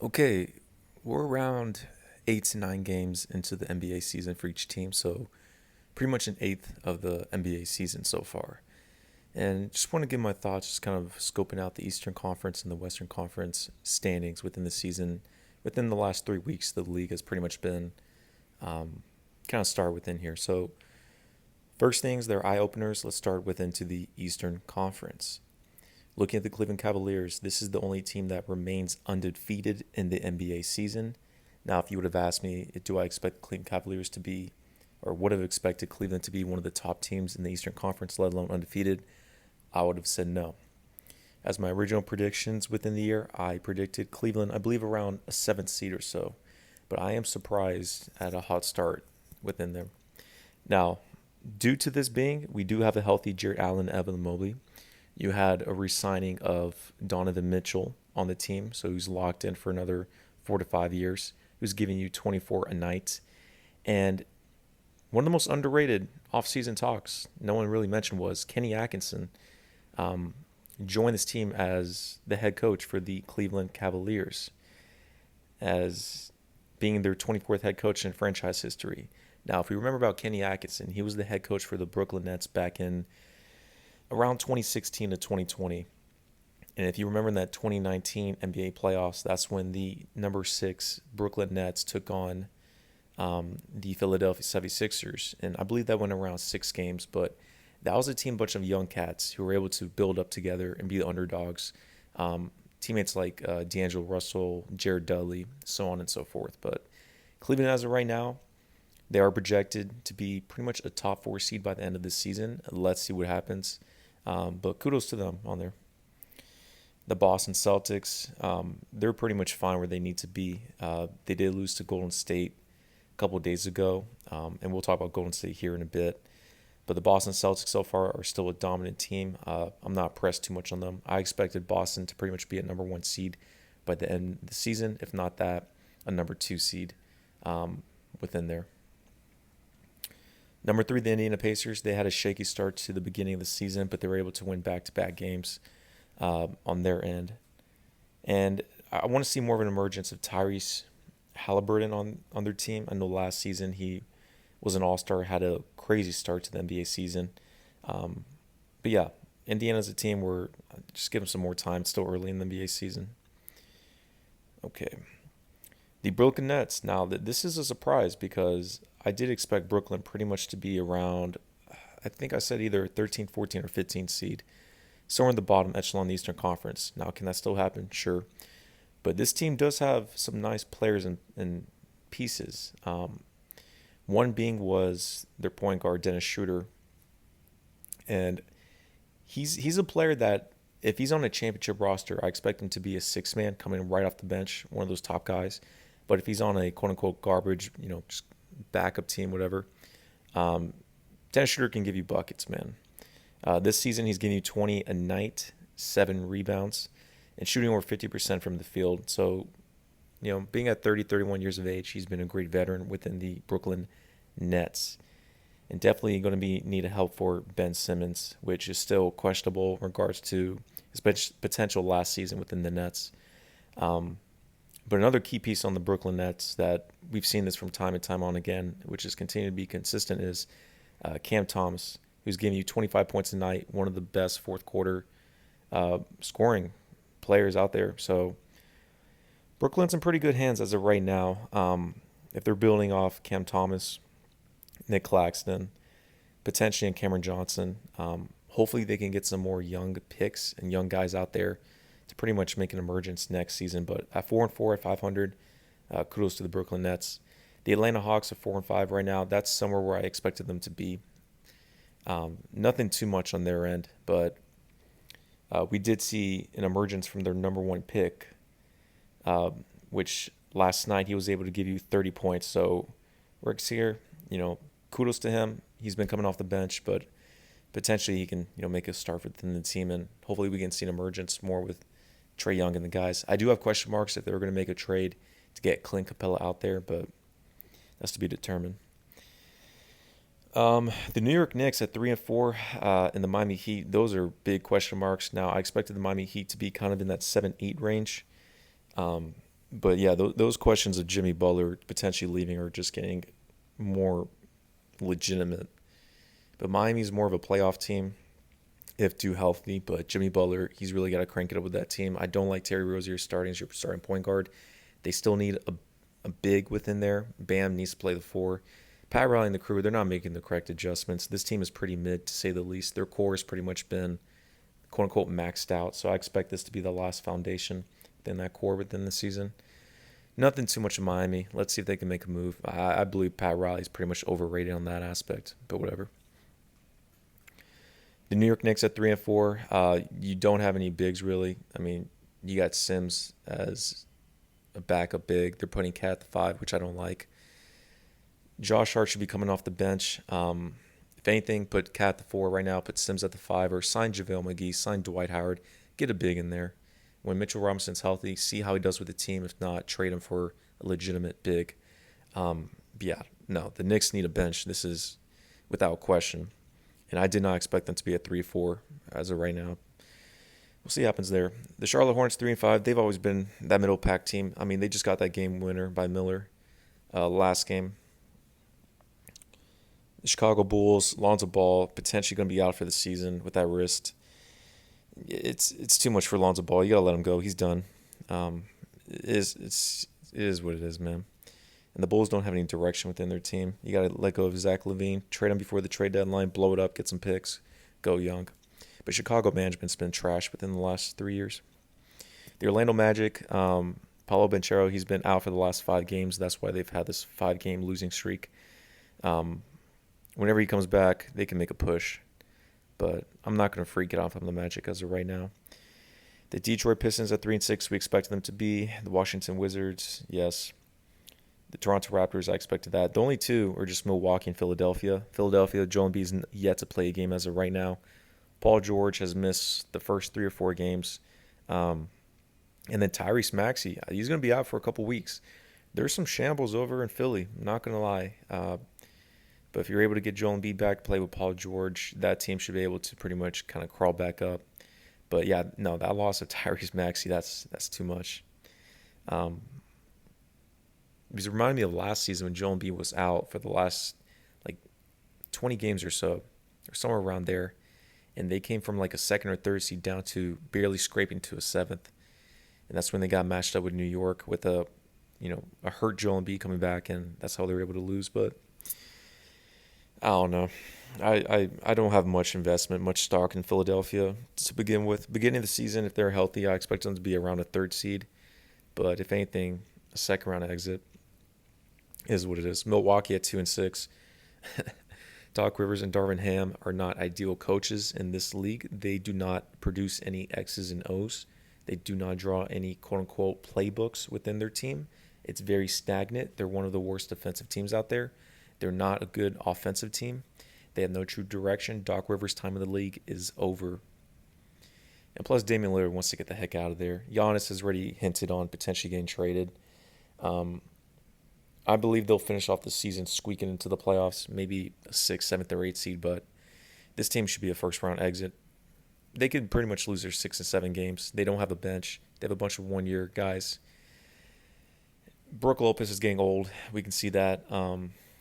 Okay, we're around 8 to 9 games into the NBA season for each team, so pretty much an eighth of the NBA season so far. And just want to give my thoughts, just kind of scoping out the Eastern Conference and the Western Conference standings within the season. Within the last 3 weeks, the league has pretty much been kind of start within here. So, first things, they're eye openers. Let's start with into the Eastern Conference. Looking at the Cleveland Cavaliers, this is the only team that remains undefeated in the NBA season. Now, if you would have asked me, do I expect Cleveland Cavaliers to be, or would have expected Cleveland to be one of the top teams in the Eastern Conference, let alone undefeated, I would have said no. As my original predictions within the year, I predicted Cleveland, I believe, around a seventh seed or so. But I am surprised at a hot start within them. Now, due to this being, we do have a healthy Jarrett Allen, Evan Mobley. You had a re-signing of Donovan Mitchell on the team, so he's locked in for another 4 to 5 years. Who's giving you 24 a night, and one of the most underrated offseason talks no one really mentioned was Kenny Atkinson um, joined this team as the head coach for the Cleveland Cavaliers, as being their 24th head coach in franchise history. Now, if we remember about Kenny Atkinson, he was the head coach for the Brooklyn Nets back in around 2016 to 2020. And if you remember in that 2019 NBA playoffs, that's when the number six Brooklyn Nets took on the Philadelphia 76ers. And I believe that went around 6 games, but that was a team, bunch of young cats who were able to build up together and be the underdogs. Teammates like D'Angelo Russell, Jared Dudley, so on and so forth. But Cleveland, as of right now, they are projected to be pretty much a top four seed by the end of this season. Let's see what happens. But kudos to them on there. The Boston Celtics, they're pretty much fine where they need to be. They did lose to Golden State a couple of days ago, and we'll talk about Golden State here in a bit. But the Boston Celtics so far are still a dominant team. I'm not pressed too much on them. I expected Boston to pretty much be a number one seed by the end of the season, if not that, a number two seed within there. Number three, the Indiana Pacers. They had a shaky start to the beginning of the season, but they were able to win back-to-back games on their end. And I want to see more of an emergence of Tyrese Halliburton on their team. I know last season he was an all-star, had a crazy start to the NBA season. Um, but yeah, Indiana's a team where just give them some more time. It's still early in the NBA season. Okay. The Brooklyn Nets. Now, this is a surprise because I did expect Brooklyn pretty much to be around, I think I said either 13, 14, or 15 seed, somewhere in the bottom echelon of the Eastern Conference. Now, can that still happen? Sure. But this team does have some nice players and pieces. One being was their point guard, Dennis Schroeder. And he's a player that if he's on a championship roster, I expect him to be a six man coming right off the bench, one of those top guys. But if he's on a quote unquote garbage, just backup team, whatever, um, Dennis Schroeder can give you buckets, man. This season, he's giving you 20 a night, 7 rebounds, and shooting over 50% from the field. So, being at 30, 31 years of age, he's been a great veteran within the Brooklyn Nets. And definitely going to be need help for Ben Simmons, which is still questionable in regards to his potential last season within the Nets. Um, but another key piece on the Brooklyn Nets that we've seen this from time and time on again, which has continued to be consistent, is Cam Thomas, who's giving you 25 points a night, one of the best fourth quarter scoring players out there. So Brooklyn's in pretty good hands as of right now. If they're building off Cam Thomas, Nick Claxton, potentially and Cameron Johnson, hopefully they can get some more young picks and young guys out there to pretty much make an emergence next season. But at 4-4 at 500, kudos to the Brooklyn Nets. The Atlanta Hawks are 4-5 right now. That's somewhere where I expected them to be. Nothing too much on their end, but we did see an emergence from their number one pick, which last night he was able to give you 30 points. So Rick's here, kudos to him. He's been coming off the bench, but potentially he can, make a start within the team, and hopefully we can see an emergence more with Trae Young and the guys. I do have question marks if they were going to make a trade to get Clint Capella out there, but that's to be determined. The New York Knicks at 3-4, and the Miami Heat, those are big question marks. Now, I expected the Miami Heat to be kind of in that 7-8 range. But yeah, those questions of Jimmy Butler potentially leaving are just getting more legitimate. But Miami's more of a playoff team if too healthy. But Jimmy Butler, he's really got to crank it up with that team. I don't like Terry Rozier starting as your starting point guard. They still need a big within there. Bam needs to play the four. Pat Riley and the crew, they're not making the correct adjustments. This team is pretty mid, to say the least. Their core has pretty much been, quote-unquote, maxed out. So I expect this to be the last foundation within that core within the season. Nothing too much in Miami. Let's see if they can make a move. I believe Pat Riley's pretty much overrated on that aspect, but whatever. The New York Knicks at 3-4. You don't have any bigs really. I mean, you got Sims as a backup big. They're putting Cat at the 5, which I don't like. Josh Hart should be coming off the bench. If anything, put Cat at the 4 right now. Put Sims at the 5, or sign JaVale McGee, sign Dwight Howard. Get a big in there. When Mitchell Robinson's healthy, see how he does with the team. If not, trade him for a legitimate big. Yeah, no, the Knicks need a bench. This is without question. And I did not expect them to be at 3-4 as of right now. We'll see what happens there. The Charlotte Hornets 3-5. They've always been that middle pack team. I mean, they just got that game winner by Miller last game. The Chicago Bulls, Lonzo Ball, potentially going to be out for the season with that wrist. It's too much for Lonzo Ball. You got to let him go. He's done. It is what it is, man. And the Bulls don't have any direction within their team. You got to let go of Zach LaVine, trade him before the trade deadline, blow it up, get some picks, go young. But Chicago management's been trash within the last 3 years. The Orlando Magic, Paulo Banchero, he's been out for the last 5 games. That's why they've had this 5-game losing streak. Whenever he comes back, they can make a push. But I'm not going to freak it off on the Magic as of right now. The Detroit Pistons at 3-6, we expect them to be. The Washington Wizards, yes. The Toronto Raptors, I expected that. The only two are just Milwaukee and Philadelphia. Philadelphia, Joel Embiid's yet to play a game as of right now. Paul George has missed the first 3 or 4 games. And then Tyrese Maxey, he's going to be out for a couple weeks. There's some shambles over in Philly, I'm not going to lie. But if you're able to get Joel Embiid back to play with Paul George, that team should be able to pretty much kind of crawl back up. But yeah, no, that loss of Tyrese Maxey, that's too much. Because it reminded me of last season when Joel Embiid was out for the last like 20 games or so, or somewhere around there. And they came from like a 2nd or 3rd seed down to barely scraping to a 7th. And that's when they got matched up with New York with a hurt Joel Embiid coming back, and that's how they were able to lose. But I don't know. I don't have much investment, much stock in Philadelphia to begin with. Beginning of the season, if they're healthy, I expect them to be around a 3rd seed. But if anything, a 2nd round exit is what it is. Milwaukee at 2-6. Doc Rivers and Darvin Ham are not ideal coaches in this league. They do not produce any X's and O's. They do not draw any quote-unquote playbooks within their team. It's very stagnant. They're one of the worst defensive teams out there. They're not a good offensive team. They have no true direction. Doc Rivers' time in the league is over. And plus, Damian Lillard wants to get the heck out of there. Giannis has already hinted on potentially getting traded. I believe they'll finish off the season squeaking into the playoffs, maybe a 6th, 7th, or 8th seed, but this team should be a first-round exit. They could pretty much lose their 6 and 7 games. They don't have a bench. They have a bunch of one-year guys. Brook Lopez is getting old. We can see that.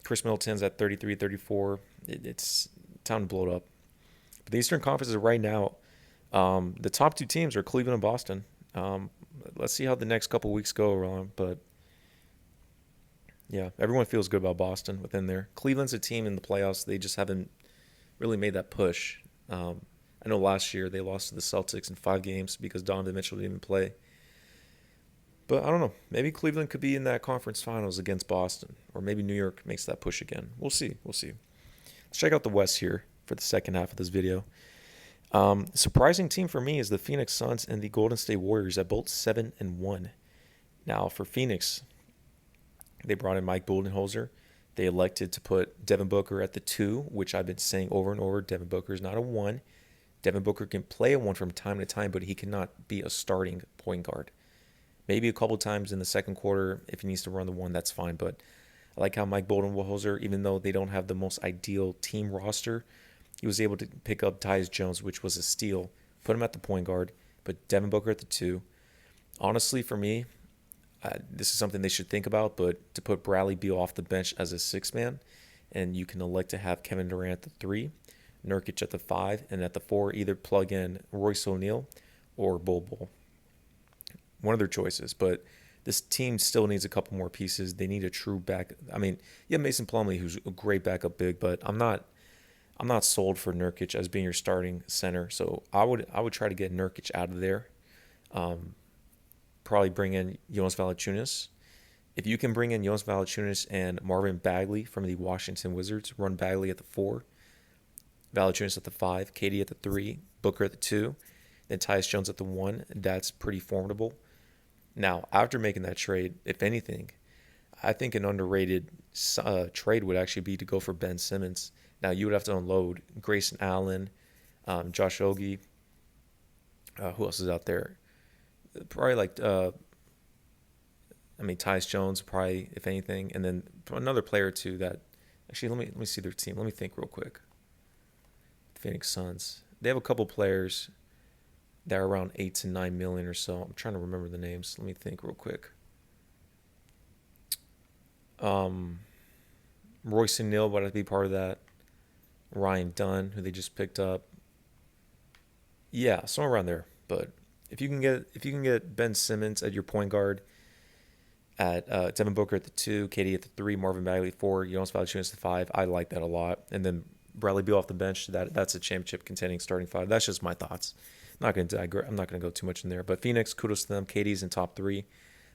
Chris Middleton's at 33, 34. It's time to blow it up. But the Eastern Conference is right now, the top 2 teams are Cleveland and Boston. Let's see how the next couple weeks go around, but yeah, everyone feels good about Boston within there. Cleveland's a team in the playoffs. They just haven't really made that push. I know last year they lost to the Celtics in 5 games because Donovan Mitchell didn't even play. But I don't know. Maybe Cleveland could be in that conference finals against Boston. Or maybe New York makes that push again. We'll see. Let's check out the West here for the second half of this video. Surprising team for me is the Phoenix Suns and the Golden State Warriors at both 7-1. Now for Phoenix, they brought in Mike Budenholzer. They elected to put Devin Booker at the 2, which I've been saying over and over. Devin Booker is not a 1. Devin Booker can play a 1 from time to time, but he cannot be a starting point guard. Maybe a couple times in the second quarter, if he needs to run the 1, that's fine. But I like how Mike Budenholzer, even though they don't have the most ideal team roster, he was able to pick up Tyus Jones, which was a steal, put him at the point guard, put Devin Booker at the 2. Honestly, for me, This is something they should think about, but to put Bradley Beal off the bench as a six man, and you can elect to have Kevin Durant at the 3, Nurkic at the 5, and at the 4, either plug in Royce O'Neal or Bol Bol. One of their choices, but this team still needs a couple more pieces. They need a true back. I mean, yeah, Mason Plumlee, who's a great backup big, but I'm not sold for Nurkic as being your starting center. So I would try to get Nurkic out of there. Um, Probably bring in Jonas Valanciunas. If you can bring in Jonas Valanciunas and Marvin Bagley from the Washington Wizards, run Bagley at the 4, Valanciunas at the 5, KD at the 3, Booker at the 2, then Tyus Jones at the 1. That's pretty formidable. Now, after making that trade, if anything, I think an underrated trade would actually be to go for Ben Simmons. Now, you would have to unload Grayson Allen, Josh Ogie. Who else is out there? Probably Tyus Jones, probably, if anything. And then another player or two that, actually, let me see their team. Let me think real quick. Phoenix Suns. They have a couple players that are around 8 to 9 million or so. I'm trying to remember the names. Let me think real quick. Royce O'Neal would have to be part of that. Ryan Dunn, who they just picked up. Yeah, somewhere around there. But if you can get Ben Simmons at your point guard, at Devin Booker at the 2, KD at the 3, Marvin Bagley at 4, Jonas Valanciunas at the 5, I like that a lot. And then Bradley Beal off the bench, that's a championship contending starting 5. That's just my thoughts. I'm not going to go too much in there. But Phoenix, kudos to them. KD's in top 3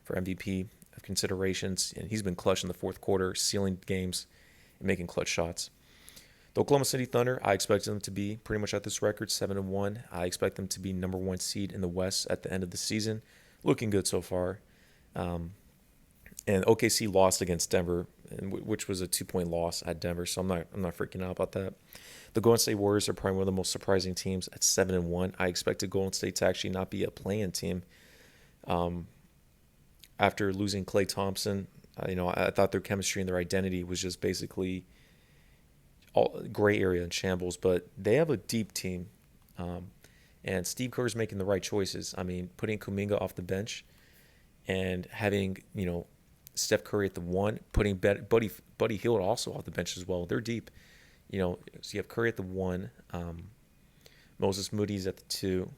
for MVP of considerations, and he's been clutch in the fourth quarter, sealing games and making clutch shots. The Oklahoma City Thunder, I expect them to be pretty much at this record, 7-1. I expect them to be number 1 seed in the West at the end of the season. Looking good so far. And OKC lost against Denver, which was a 2-point loss at Denver, so I'm not freaking out about that. The Golden State Warriors are probably one of the most surprising teams at 7-1. I expected Golden State to actually not be a play-in team. After losing Klay Thompson, I thought their chemistry and their identity was just basically all gray area and shambles. But they have a deep team, and Steve Kerr's making the right choices. I mean, putting Kuminga off the bench and having Steph Curry at the 1, putting Buddy Hield also off the bench as well. They're deep. So you have Curry at the 1, Moses Moody's at the 2,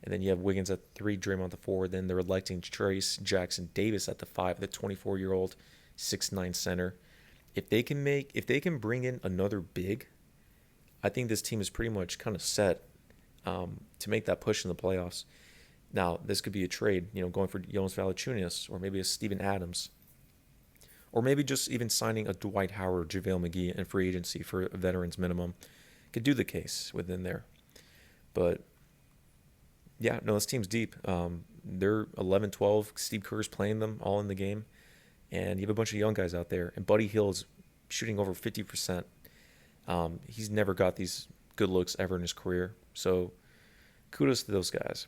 and then you have Wiggins at the 3, Draymond at the 4. Then they're electing Trace Jackson Davis at the 5, the 24-year-old 6'9" center. If they can bring in another big, I think this team is pretty much kind of set to make that push in the playoffs. Now, this could be a trade, going for Jonas Valanciunas or maybe a Steven Adams. Or maybe just even signing a Dwight Howard or JaVale McGee in free agency for a veteran's minimum. Could do the case within there. But, yeah, no, this team's deep. They're 11-12. Steve Kerr's playing them all in the game. And you have a bunch of young guys out there. And Buddy Hield's shooting over 50%. He's never got these good looks ever in his career. So, kudos to those guys.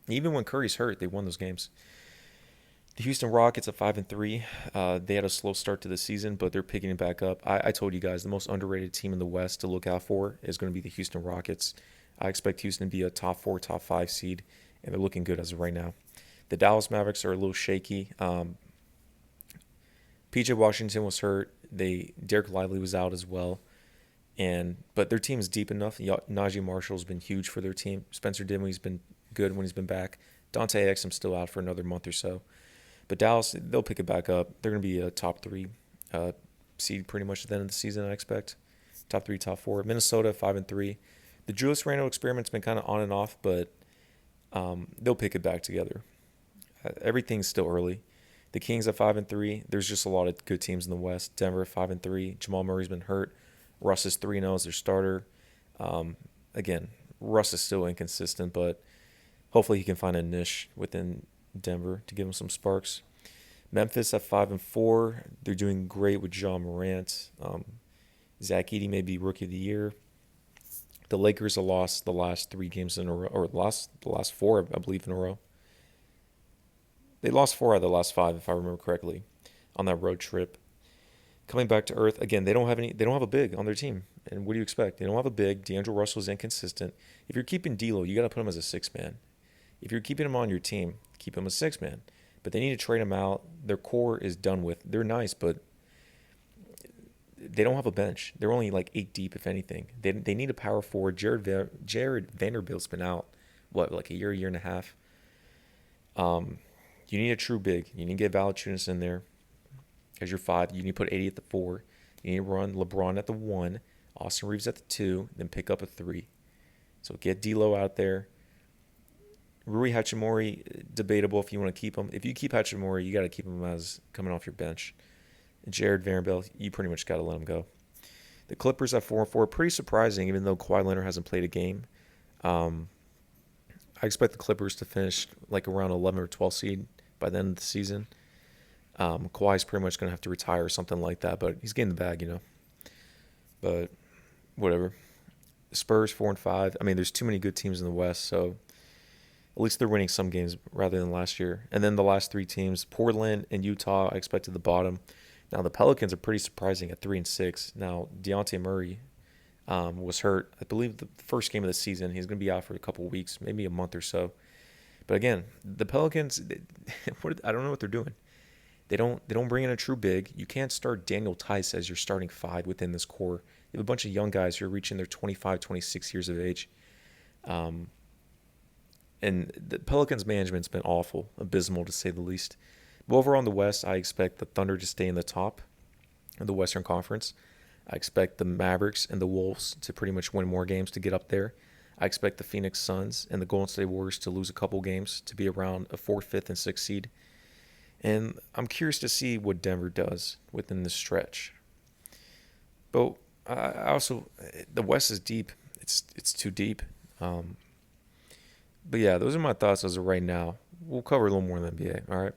Even when Curry's hurt, they won those games. The Houston Rockets at 5-3. They had a slow start to the season, but they're picking it back up. I told you guys the most underrated team in the West to look out for is going to be the Houston Rockets. I expect Houston to be a top 4, top 5 seed, and they're looking good as of right now. The Dallas Mavericks are a little shaky. PJ Washington was hurt. Derek Lively was out as well. But their team is deep enough. Najee Marshall's been huge for their team. Spencer Dinwiddie's been good when he's been back. Dante Exum's still out for another month or so. But Dallas, they'll pick it back up. They're going to be a top 3 seed pretty much at the end of the season, I expect. Top 3, top 4. Minnesota, 5-3. The Julius Randle experiment's been kind of on and off, but they'll pick it back together. Everything's still early. The Kings at 5-3. There's just a lot of good teams in the West. Denver 5-3. Jamal Murray's been hurt. Russ is 3-0 as their starter. Again, Russ is still inconsistent, but hopefully he can find a niche within Denver to give him some sparks. Memphis at 5-4. They're doing great with Ja Morant. Zach Edey may be Rookie of the Year. The Lakers have lost the last 3 games in a row, or the last 4, I believe, in a row. They lost 4 out of the last 5, if I remember correctly, on that road trip. Coming back to earth again, they don't have a big on their team. And what do you expect? They don't have a big. D'Angelo Russell's inconsistent. If you're keeping D'Lo, you got to put him as a 6-man. If you're keeping him on your team, keep him a 6-man. but they need to trade them out. Their core is done with. They're nice, but they don't have a bench. They're only like 8 deep, if anything. They need a power forward. Jared Vanderbilt's been out, what, like a year and a half. You need a true big. You need to get Valanciunas in there as your 5. You need to put 80 at the 4. You need to run LeBron at the 1, Austin Reeves at the 2, then pick up a 3. So get D'Lo out there. Rui Hachimura, debatable if you want to keep him. If you keep Hachimura, you got to keep him as coming off your bench. And Jared Vanderbilt, you pretty much got to let him go. The Clippers at 4-4, pretty surprising, even though Kawhi Leonard hasn't played a game. I expect the Clippers to finish like around 11 or 12 seed by the end of the season. Kawhi's pretty much going to have to retire or something like that, but he's getting the bag, But whatever. Spurs 4-5. I mean, there's too many good teams in the West, so at least they're winning some games rather than last year. And then the last 3 teams, Portland and Utah, I expected the bottom. Now the Pelicans are pretty surprising at 3-6. Now Dejounte Murray was hurt, I believe, the first game of the season. He's going to be out for a couple of weeks, maybe a month or so. But again, the Pelicans, I don't know what they're doing. They don't bring in a true big. You can't start Daniel Tice as your starting 5 within this core. You have a bunch of young guys who are reaching their 25, 26 years of age. And the Pelicans management's been awful, abysmal to say the least. But overall in the West, I expect the Thunder to stay in the top of the Western Conference. I expect the Mavericks and the Wolves to pretty much win more games to get up there. I expect the Phoenix Suns and the Golden State Warriors to lose a couple games to be around a 4th, 5th, and 6th seed. And I'm curious to see what Denver does within this stretch. But I also, the West is deep. It's too deep. But yeah, those are my thoughts as of right now. We'll cover a little more in the NBA. All right.